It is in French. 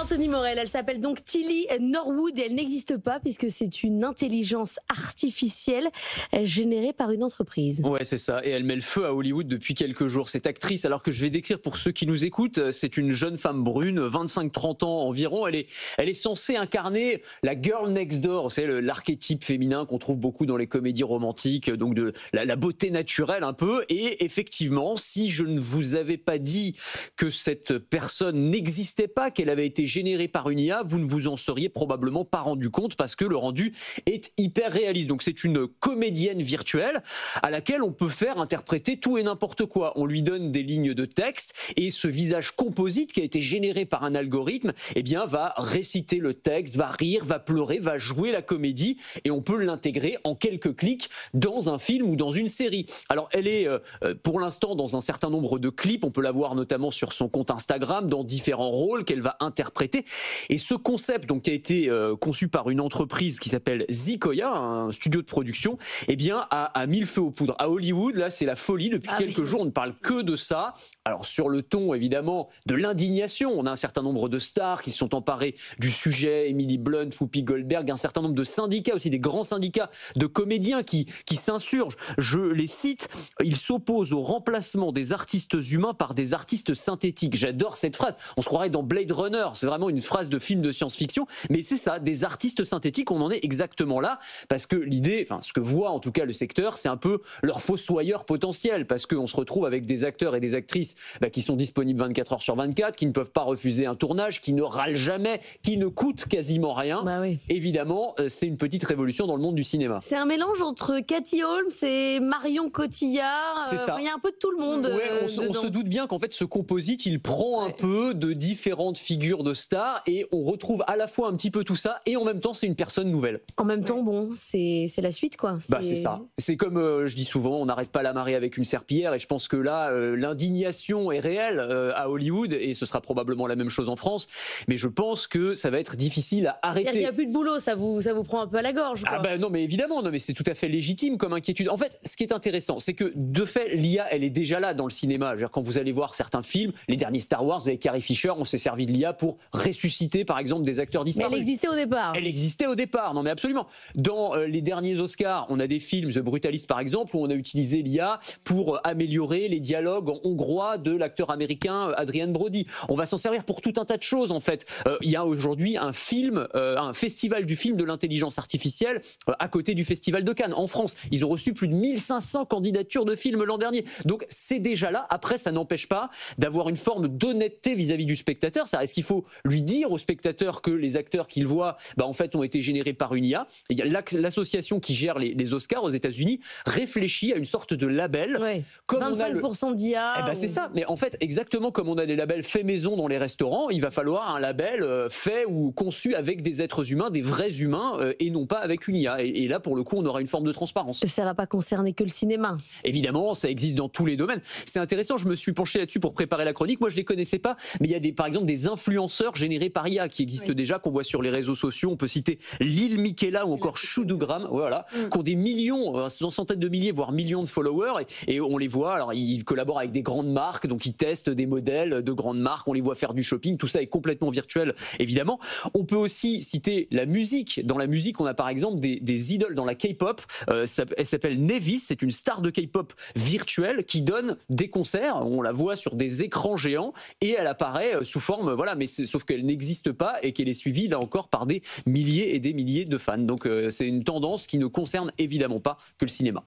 Anthony Morel, elle s'appelle donc Tilly Norwood et elle n'existe pas puisque c'est une intelligence artificielle générée par une entreprise. Ouais, c'est ça. Et elle met le feu à Hollywood depuis quelques jours. Cette actrice, alors que je vais décrire pour ceux qui nous écoutent, c'est une jeune femme brune, 25-30 ans environ. Elle est censée incarner la girl next door, c'est l'archétype féminin qu'on trouve beaucoup dans les comédies romantiques, donc de la beauté naturelle un peu. Et effectivement, si je ne vous avais pas dit que cette personne n'existait pas, qu'elle avait été générée par une IA, vous ne vous en seriez probablement pas rendu compte parce que le rendu est hyper réaliste. Donc c'est une comédienne virtuelle à laquelle on peut faire interpréter tout et n'importe quoi. On lui donne des lignes de texte et ce visage composite qui a été généré par un algorithme, eh bien, va réciter le texte, va rire, va pleurer, va jouer la comédie et on peut l'intégrer en quelques clics dans un film ou dans une série. Alors elle est pour l'instant dans un certain nombre de clips, on peut la voir notamment sur son compte Instagram dans différents rôles qu'elle va interpréter. Et ce concept donc qui a été conçu par une entreprise qui s'appelle Zikoya, un studio de production, eh bien a mis le feu aux poudres. À Hollywood, là c'est la folie depuis quelques jours, on ne parle que de ça. Alors sur le ton évidemment de l'indignation, on a un certain nombre de stars qui se sont emparés du sujet, Emily Blunt, Whoopi Goldberg, un certain nombre de syndicats aussi, des grands syndicats de comédiens qui s'insurgent. Je les cite, ils s'opposent au remplacement des artistes humains par des artistes synthétiques. J'adore cette phrase, on se croirait dans Blade Runner, c'est vraiment une phrase de film de science-fiction, mais c'est ça, des artistes synthétiques, on en est exactement là, parce que l'idée, enfin ce que voit en tout cas le secteur, c'est un peu leur fossoyeur potentiel, parce qu'on se retrouve avec des acteurs et des actrices qui sont disponibles 24 heures sur 24, qui ne peuvent pas refuser un tournage, qui ne râlent jamais, qui ne coûtent quasiment rien. Oui. Évidemment, c'est une petite révolution dans le monde du cinéma. C'est un mélange entre Cathy Holmes et Marion Cotillard. C'est ça. Il y a un peu de tout le monde. Ouais, on se doute bien qu'en fait ce composite, il prend un peu de différentes figures de stars et on retrouve à la fois un petit peu tout ça et en même temps c'est une personne nouvelle. En même temps, bon, c'est la suite quoi. C'est ça. C'est comme je dis souvent, on n'arrête pas la marée avec une serpillière et je pense que là, l'indignation est réelle à Hollywood et ce sera probablement la même chose en France. Mais je pense que ça va être difficile à arrêter. Il n'y a plus de boulot, ça vous prend un peu à la gorge. Quoi. Ah ben non, mais évidemment, non, mais c'est tout à fait légitime comme inquiétude. En fait, ce qui est intéressant, c'est que de fait, l'IA, elle est déjà là dans le cinéma. Quand vous allez voir certains films, les derniers Star Wars avec Carrie Fisher, on s'est servi de l'IA pour ressusciter, par exemple, des acteurs disparus. Mais elle existait au départ. Elle existait au départ, non mais absolument. Dans les derniers Oscars, on a des films, The Brutalist par exemple, où on a utilisé l'IA pour améliorer les dialogues en hongrois de l'acteur américain Adrian Brody. On va s'en servir pour tout un tas de choses en fait. Il y a aujourd'hui un film, un festival du film de l'intelligence artificielle à côté du festival de Cannes en France. Ils ont reçu plus de 1500 candidatures de films l'an dernier. Donc c'est déjà là. Après, ça n'empêche pas d'avoir une forme d'honnêteté vis-à-vis du spectateur. Est-ce qu'il faut lui dire au spectateur que les acteurs qu'il voit, en fait, ont été générés par une IA? Il y a l'association qui gère les Oscars aux États-Unis réfléchit à une sorte de label. Ouais. Comme 25% d'IA. C'est ça. Mais en fait, exactement comme on a des labels faits maison dans les restaurants, il va falloir un label fait ou conçu avec des êtres humains, des vrais humains, et non pas avec une IA. Et là, pour le coup, on aura une forme de transparence. Ça ne va pas concerner que le cinéma. Évidemment, ça existe dans tous les domaines. C'est intéressant, je me suis penché là-dessus pour préparer la chronique. Moi, je ne les connaissais pas, mais il y a par exemple des influenceurs générés par IA qui existent déjà, qu'on voit sur les réseaux sociaux. On peut citer Lil Miquela ou encore Choudogram, voilà, qui ont des millions, centaines de milliers, voire millions de followers. Et on les voit, alors ils collaborent avec des grandes marques, donc ils testent des modèles de grandes marques, on les voit faire du shopping, tout ça est complètement virtuel, évidemment. On peut aussi citer la musique. Dans la musique, on a par exemple des idoles dans la K-pop. Elle s'appelle Nevis, c'est une star de K-pop virtuelle qui donne des concerts. On la voit sur des écrans géants et elle apparaît sous forme, voilà, mais sauf qu'elle n'existe pas et qu'elle est suivie là encore par des milliers et des milliers de fans. Donc c'est une tendance qui ne concerne évidemment pas que le cinéma.